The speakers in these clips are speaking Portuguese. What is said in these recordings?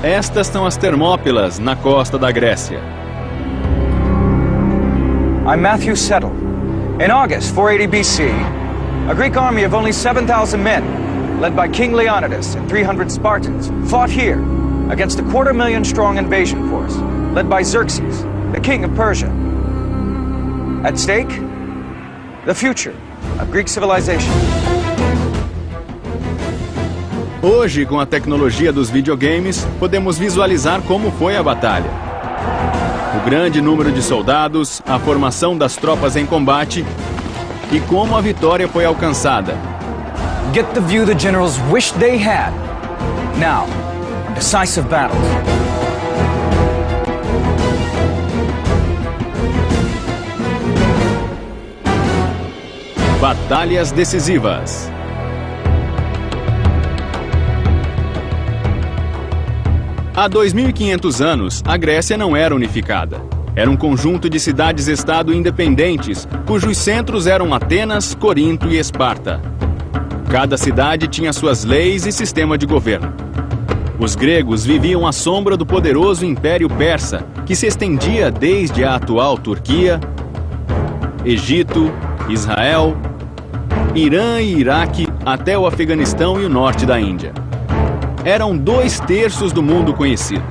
Estas são as Termópilas, na costa da Grécia. I'm Matthew Settle. In August 480 BC, a Greek army of only 7,000 men, led by King Leonidas and 300 Spartans, fought here against a 250,000-strong invasion force, led by Xerxes, the king of Persia. At stake, the future of Greek civilization. Hoje, com a tecnologia dos videogames, podemos visualizar como foi a batalha. O grande número de soldados, a formação das tropas em combate e como a vitória foi alcançada. Get the view the generals wished they had. Now, a decisive battle. Batalhas decisivas. Há 2.500 anos, a Grécia não era unificada. Era um conjunto de cidades-estado independentes, cujos centros eram Atenas, Corinto e Esparta. Cada cidade tinha suas leis e sistema de governo. Os gregos viviam à sombra do poderoso Império Persa, que se estendia desde a atual Turquia, Egito, Israel, Irã e Iraque até o Afeganistão e o norte da Índia. Eram 2/3 do mundo conhecido,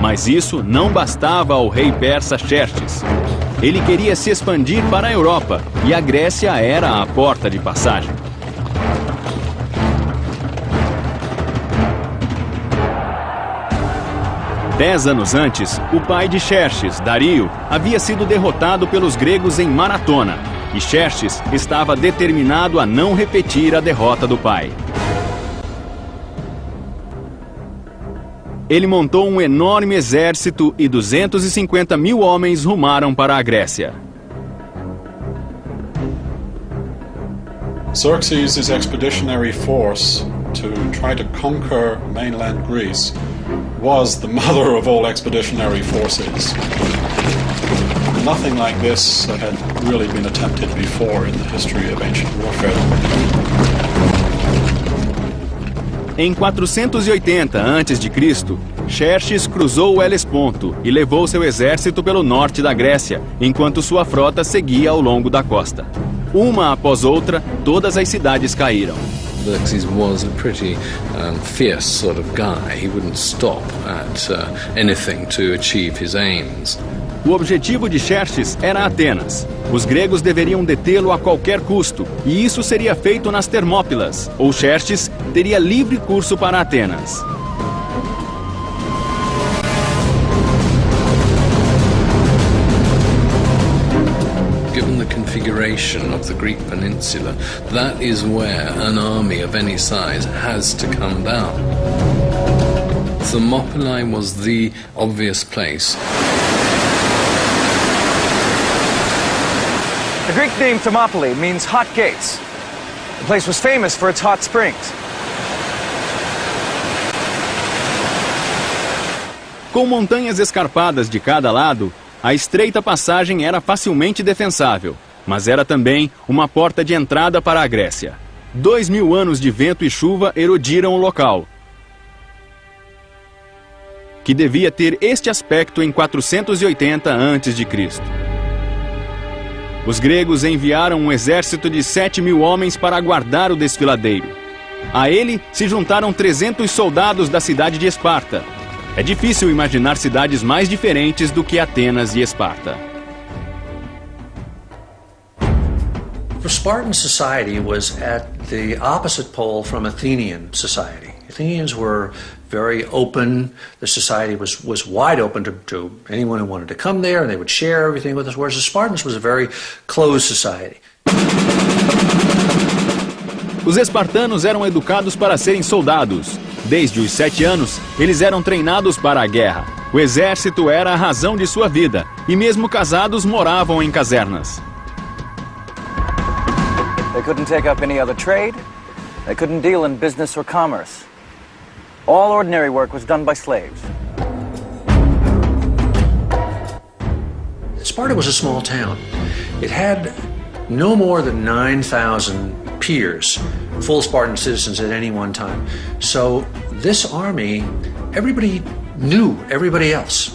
mas isso não bastava ao rei persa Xerxes. Ele queria se expandir para a Europa e a Grécia era a porta de passagem. Dez anos antes, o pai de Xerxes, Dario, havia sido derrotado pelos gregos em Maratona, e Xerxes estava determinado a não repetir a derrota do pai. Ele montou um enorme exército e 250.000 homens rumaram para a Grécia. Xerxes' expeditionary force to try to conquer mainland Greece was the mother of all expeditionary forces. Nothing like this had really been attempted before in the history of ancient warfare. Em 480 a.C., Xerxes cruzou o Helesponto e levou seu exército pelo norte da Grécia, enquanto sua frota seguia ao longo da costa. Uma após outra, todas as cidades caíram. Xerxes was a pretty fierce sort of guy. He wouldn't stop at anything to achieve his aims. O objetivo de Xerxes era Atenas. Os gregos deveriam detê-lo a qualquer custo, e isso seria feito nas Termópilas, ou Xerxes teria livre curso para Atenas. Given the configuration of the Greek peninsula, that is where an army of any size has to come down. Thermopylae was the obvious place. The Greek name Thermopylae means hot gates. The place was famous for its hot springs. Com montanhas escarpadas de cada lado, a estreita passagem era facilmente defensável, mas era também uma porta de entrada para a Grécia. 2.000 anos de vento e chuva erodiram o local, que devia ter este aspecto em 480 a.C. Os gregos enviaram um exército de 7.000 homens para guardar o desfiladeiro. A ele se juntaram 300 soldados da cidade de Esparta. É difícil imaginar cidades mais diferentes do que Atenas e Esparta. For Spartan society was at the opposite pole from Athenian society. Athenians were very open. The society was wide open to anyone who wanted to come there, and they would share everything with us, whereas the Spartans was a very closed society. Os espartanos eram educados para serem soldados. Desde os 7 anos, eles eram treinados para a guerra. O exército era a razão de sua vida, e mesmo casados moravam em casernas. They couldn't take up any other trade. They couldn't deal in business or commerce. All ordinary work was done by slaves. Sparta was a small town. It had no more than 9,000 peers, full Spartan citizens at any one time. So this army, everybody knew everybody else.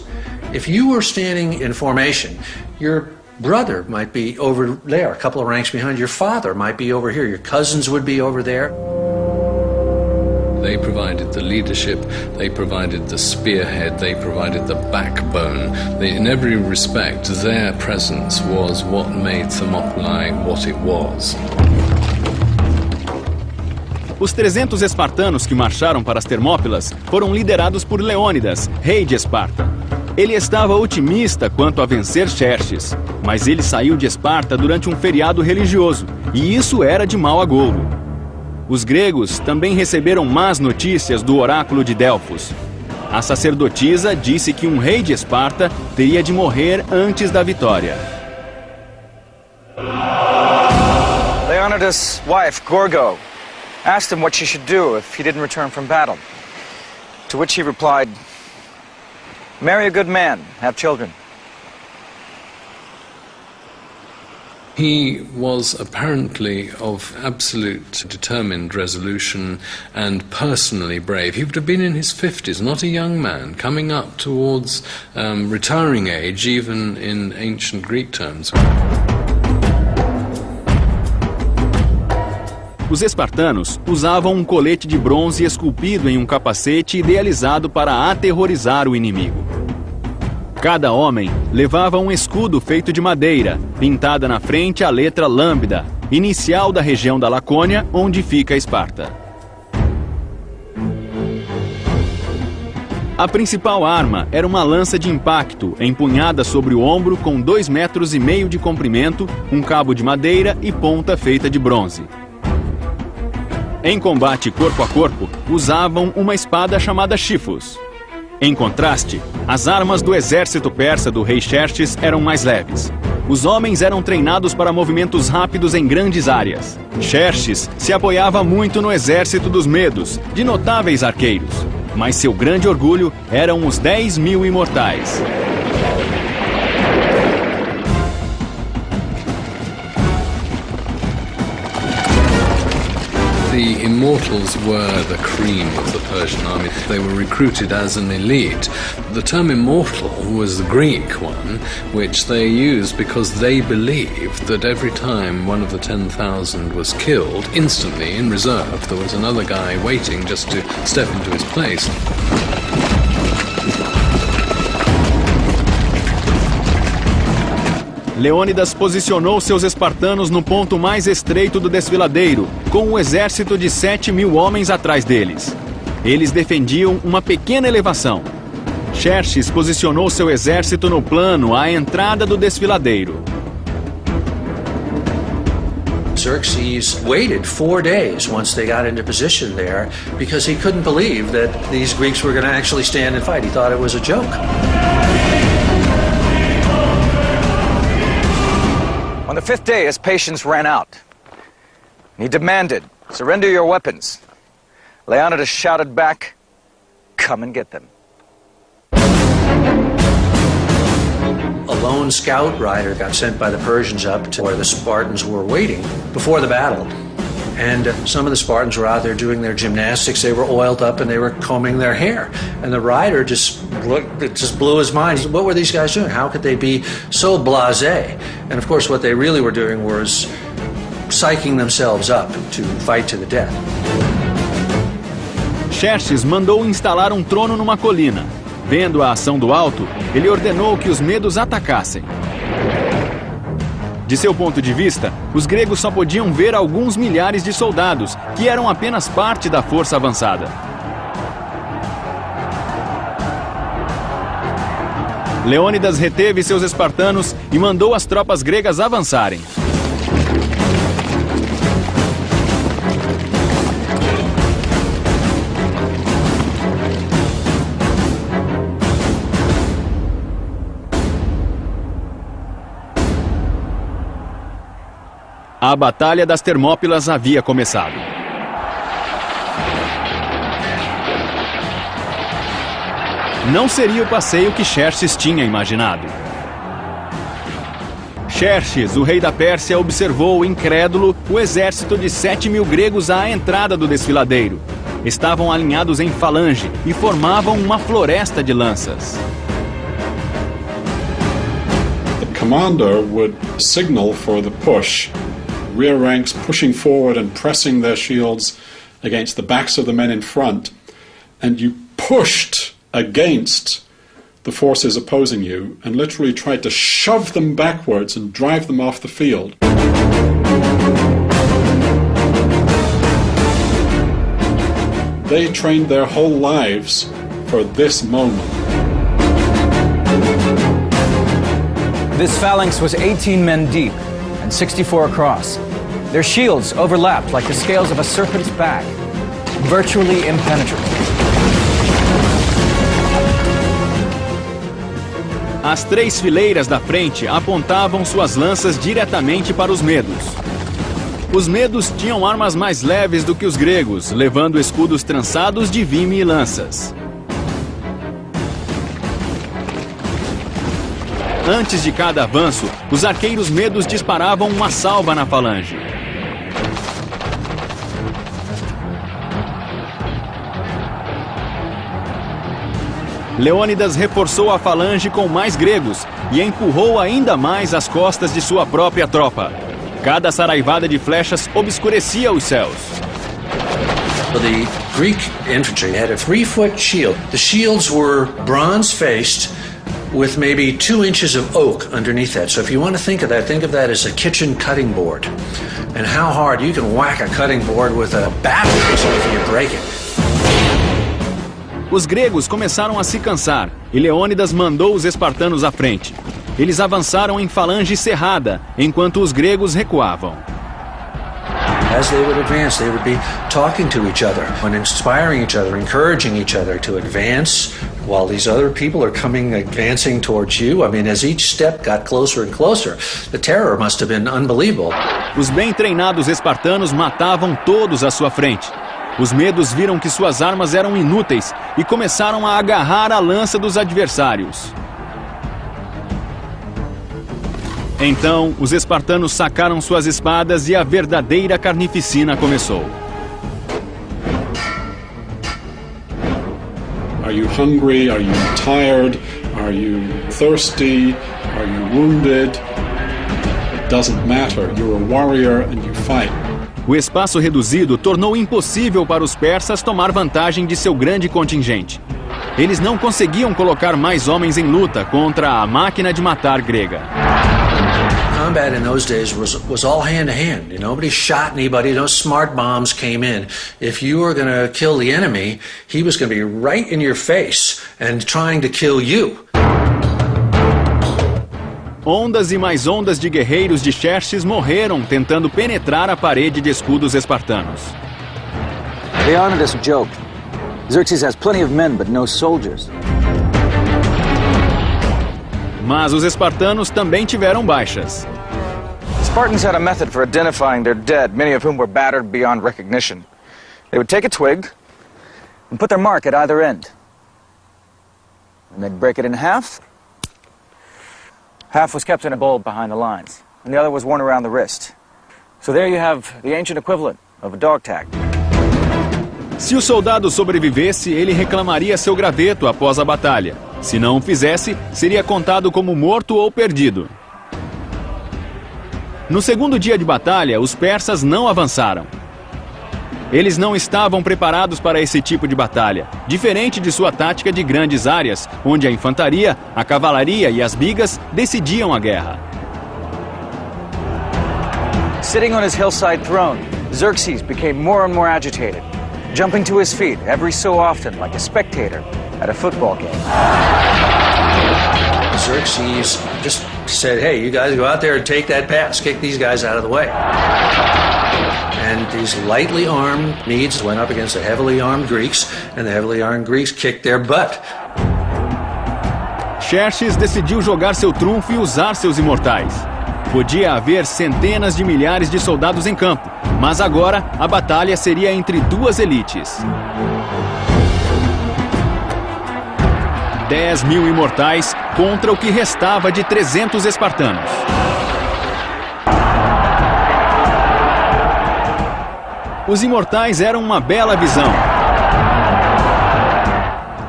If you were standing in formation, your brother might be over there, a couple of ranks behind. Your father might be over here. Your cousins would be over there. They provided the leadership, they provided the spearhead, they provided the backbone. In every respect, their presence was what made Thermopylae what it was. Os 300 espartanos que marcharam para as Termópilas foram liderados por Leônidas, rei de Esparta. Ele estava otimista quanto a vencer Xerxes, mas ele saiu de Esparta durante um feriado religioso, e isso era de mau agouro. Os gregos também receberam más notícias do oráculo de Delfos. A sacerdotisa disse que um rei de Esparta teria de morrer antes da vitória. Leonidas' wife, Gorgo, asked him what she should do if he didn't return from battle. To which he replied, "Marry a good man, have children." He was apparently of absolute determined resolution and personally brave. He would have been in his 50s, not a young man, coming up towards retiring age, even in ancient Greek terms. Os espartanos usavam um colete de bronze esculpido em um capacete idealizado para aterrorizar o inimigo. Cada homem levava um escudo feito de madeira, pintada na frente a letra lambda, inicial da região da Lacônia, onde fica Esparta. A principal arma era uma lança de impacto, empunhada sobre o ombro com 2,5 metros de comprimento, um cabo de madeira e ponta feita de bronze. Em combate corpo a corpo, usavam uma espada chamada chifos. Em contraste, as armas do exército persa do rei Xerxes eram mais leves. Os homens eram treinados para movimentos rápidos em grandes áreas. Xerxes se apoiava muito no exército dos Medos, de notáveis arqueiros. Mas seu grande orgulho eram os 10.000 imortais. The Immortals were the cream of the Persian army. They were recruited as an elite. The term immortal was the Greek one, which they used because they believed that every time one of the 10,000 was killed, instantly in reserve, there was another guy waiting just to step into his place. Leônidas posicionou seus espartanos no ponto mais estreito do desfiladeiro, com um exército de 7.000 homens atrás deles. Eles defendiam uma pequena elevação. Xerxes posicionou seu exército no plano à entrada do desfiladeiro. Xerxes waited 4 days once they got into position there because he couldn't believe that these Greeks were going to actually stand and fight. He thought it was a joke. On the 5th day, his patience ran out. He demanded, "Surrender your weapons." Leonidas shouted back, "Come and get them." A lone scout rider got sent by the Persians up to where the Spartans were waiting before the battle. And some of the Spartans were out there doing their gymnastics. They were oiled up and they were combing their hair. And the rider just blew his mind. What were these guys doing? How could they be so blasé? And of course what they really were doing was psyching themselves up to fight to the death. Xerxes mandou instalar um trono numa colina. Vendo a ação do alto, ele ordenou que os medos atacassem. De seu ponto de vista, os gregos só podiam ver alguns milhares de soldados, que eram apenas parte da força avançada. Leônidas reteve seus espartanos e mandou as tropas gregas avançarem. A Batalha das Termópilas havia começado. Não seria o passeio que Xerxes tinha imaginado. Xerxes, o rei da Pérsia, observou, incrédulo, o exército de 7.000 gregos à entrada do desfiladeiro. estavam alinhados em falange e formavam uma floresta de lanças. The commander would signal for the push, rear ranks pushing forward and pressing their shields against the backs of the men in front, and you pushed against the forces opposing you and literally tried to shove them backwards and drive them off the field. They trained their whole lives for this moment. This phalanx was 18 men deep and 64 across. Their shields overlapped like the scales of a serpent's back, virtually impenetrable. As 3 fileiras da frente apontavam suas lanças diretamente para os medos. Os medos tinham armas mais leves do que os gregos, levando escudos trançados de vime e lanças. Antes de cada avanço, os arqueiros medos disparavam uma salva na falange. Leônidas reforçou a falange com mais gregos e empurrou ainda mais as costas de sua própria tropa. Cada saraivada de flechas obscurecia os céus. The Greek infantry had a 3-foot shield. The shields were bronze-faced with maybe 2 inches of oak underneath that. So if you want to think of that as a kitchen cutting board. And how hard you can whack a cutting board with a bat if you break it. Os gregos começaram a se cansar e Leônidas mandou os espartanos à frente. Eles avançaram em falange cerrada, enquanto os gregos recuavam. As they would advance, they would be talking to each other and inspiring each other, encouraging each other to advance while these other people are advancing towards you. I mean, as each step got closer and closer, the terror must have been unbelievable. Os bem treinados espartanos matavam todos à sua frente. Os medos viram que suas armas eram inúteis e começaram a agarrar a lança dos adversários. Então, os espartanos sacaram suas espadas e a verdadeira carnificina começou. Are you hungry? Are you tired? Are you thirsty? Are you wounded? It doesn't matter. You're a warrior and you fight. O espaço reduzido tornou impossível para os persas tomar vantagem de seu grande contingente. Eles não conseguiam colocar mais homens em luta contra a máquina de matar grega. Combat in those days was all hand to hand. Nobody shot anybody. No smart bombs came in. If you were going to kill the enemy, he was going to be right in your face and trying to kill you. Ondas e mais ondas de guerreiros de Xerxes morreram tentando penetrar a parede de escudos espartanos. Leonidas joked. Xerxes has plenty of men, but no soldiers. Mas os espartanos também tiveram baixas. Spartans had a method for identifying their dead, many of whom were battered beyond recognition. They would take a twig and put their mark at either end. And they'd break it in half. Half was kept in a bulb behind the lines, and the other was worn around the wrist. So there you have the ancient equivalent of a dog tag. Se o soldado sobrevivesse, ele reclamaria seu graveto após a batalha. Se não o fizesse, seria contado como morto ou perdido. No segundo dia de batalha, os persas não avançaram. Eles não estavam preparados para esse tipo de batalha, diferente de sua tática de grandes áreas, onde a infantaria, a cavalaria e as bigas decidiam a guerra. Sitting on his hillside throne, Xerxes became more and more agitated, jumping to his feet every so often like a spectator at a football game. Xerxes just said, hey, you guys go out there and take that pass, kick these guys out of the way. And these lightly armed Medes went up against the heavily armed Greeks, and the heavily armed Greeks kicked their butt. Xerxes decidiu jogar seu trunfo e usar seus imortais. Podia haver centenas de milhares de soldados em campo, mas agora a batalha seria entre duas elites. 10.000 imortais contra o que restava de 300 espartanos. Os imortais eram uma bela visão.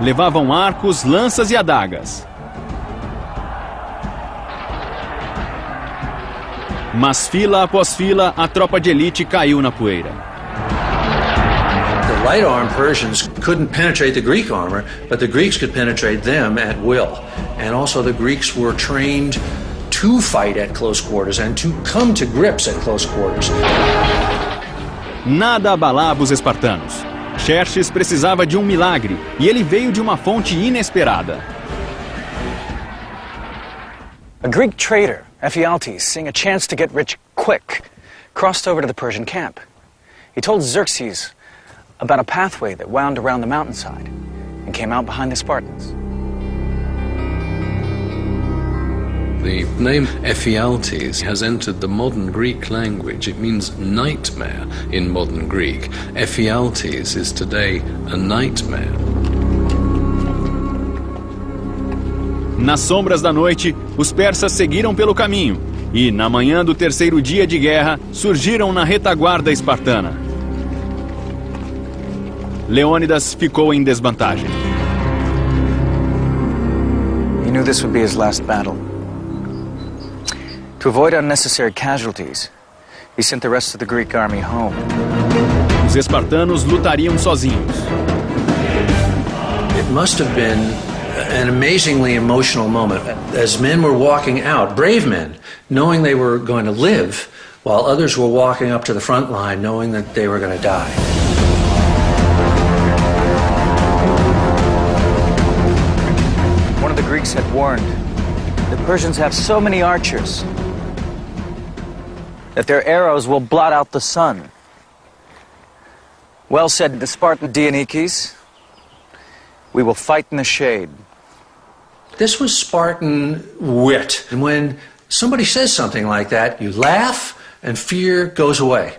Levavam arcos, lanças e adagas. Mas fila após fila, a tropa de elite caiu na poeira. The light-armed Persians couldn't penetrate the Greek armor, but the Greeks could penetrate them at will. And also the Greeks were trained to fight at close quarters and to come to grips at close quarters. Nada abalava os espartanos. Xerxes precisava de um milagre, e ele veio de uma fonte inesperada. A Greek trader, Ephialtes, seeing a chance to get rich quick, crossed over to the Persian camp. He told Xerxes about a pathway that wound around the mountainside and came out behind the Spartans. The name Ephialtes has entered the modern Greek language. It means nightmare in modern Greek. Ephialtes is today a nightmare. Nas sombras da noite, os persas seguiram pelo caminho e, na manhã do terceiro dia de guerra, surgiram na retaguarda espartana. Leônidas ficou em desvantagem. He knew this would be his last battle. To avoid unnecessary casualties, he sent the rest of the Greek army home. Os espartanos lutariam sozinhos. It must have been an amazingly emotional moment as men were walking out, brave men, knowing they were going to live, while others were walking up to the front line knowing that they were going to die. One of the Greeks had warned, the Persians have so many archers that their arrows will blot out the sun. Well said the Spartan Dionysus, we will fight in the shade. This was Spartan wit. And when somebody says something like that, you laugh and fear goes away.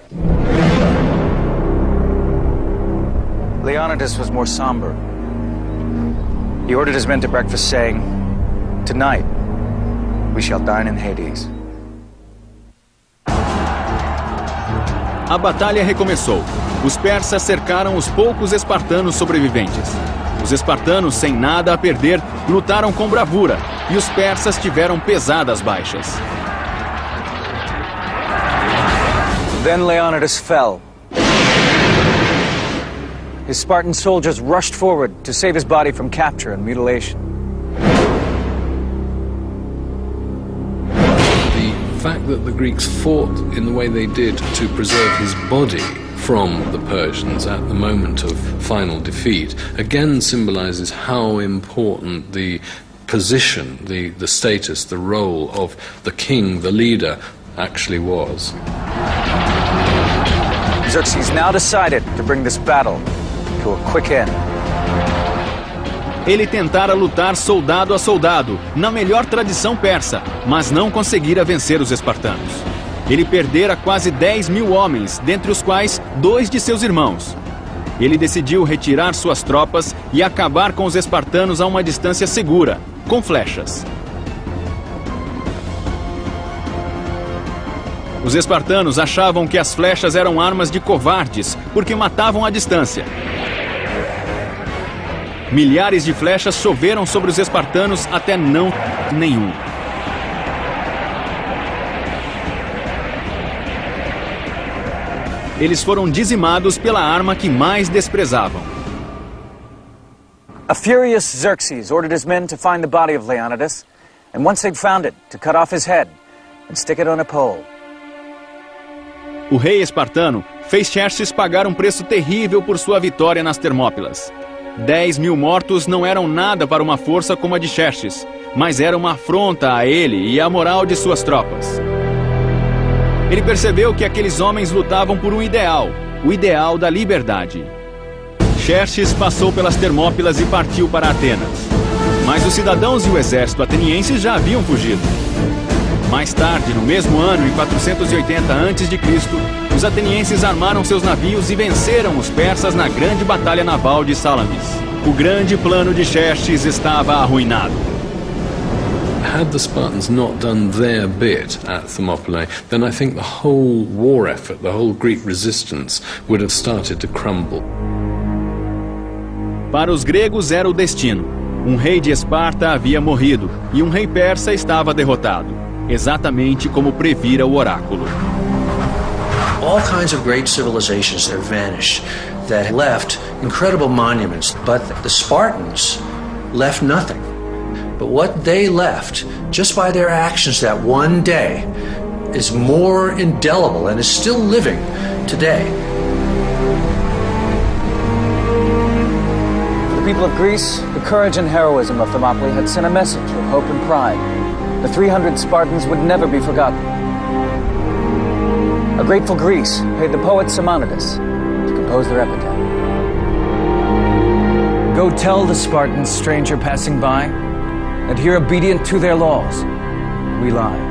Leonidas was more somber. He ordered his men to breakfast, saying, "Tonight, we shall dine in Hades." A batalha recomeçou. Os persas cercaram os poucos espartanos sobreviventes. Os espartanos, sem nada a perder, lutaram com bravura, e os persas tiveram pesadas baixas. Then Leonidas fell. His Spartan soldiers rushed forward to save his body from capture and mutilation. The fact that the Greeks fought in the way they did to preserve his body from the Persians at the moment of final defeat again symbolizes how important the position, the status, the role of the king, the leader, actually was. Xerxes now decided to bring this battle to a quick end. Ele tentara lutar soldado a soldado, na melhor tradição persa, mas não conseguira vencer os espartanos. Ele perdera quase 10.000 homens, dentre os quais 2 de seus irmãos. Ele decidiu retirar suas tropas e acabar com os espartanos a uma distância segura, com flechas. Os espartanos achavam que as flechas eram armas de covardes, porque matavam à distância. Milhares de flechas choveram sobre os espartanos até não nenhum. Eles foram dizimados pela arma que mais desprezavam. A furious Xerxes ordered his men to find the body of Leonidas, and once they'd found it, to cut off his head and stick it on a pole. O rei espartano fez Xerxes pagar um preço terrível por sua vitória nas Termópilas. 10.000 mortos não eram nada para uma força como a de Xerxes, mas era uma afronta a ele e à moral de suas tropas. Ele percebeu que aqueles homens lutavam por um ideal, o ideal da liberdade. Xerxes passou pelas Termópilas e partiu para Atenas. Mas os cidadãos e o exército ateniense já haviam fugido. Mais tarde, no mesmo ano, em 480 a.C., os atenienses armaram seus navios e venceram os persas na grande batalha naval de Salamis. O grande plano de Xerxes estava arruinado. Had the Spartans not done their bit at Thermopylae, then I think the whole war effort, the whole Greek resistance, would have started to crumble. Para os gregos era o destino. Um rei de Esparta havia morrido e um rei persa estava derrotado, exatamente como previra o oráculo. All kinds of great civilizations have vanished that left incredible monuments, but the Spartans left nothing. But what they left, just by their actions that one day, is more indelible and is still living today. For the people of Greece, the courage and heroism of Thermopylae had sent a message of hope and pride. The 300 Spartans would never be forgotten. A grateful Greece paid the poet Simonides to compose their epitaph. Go tell the Spartans, stranger passing by, that here obedient to their laws, we lie.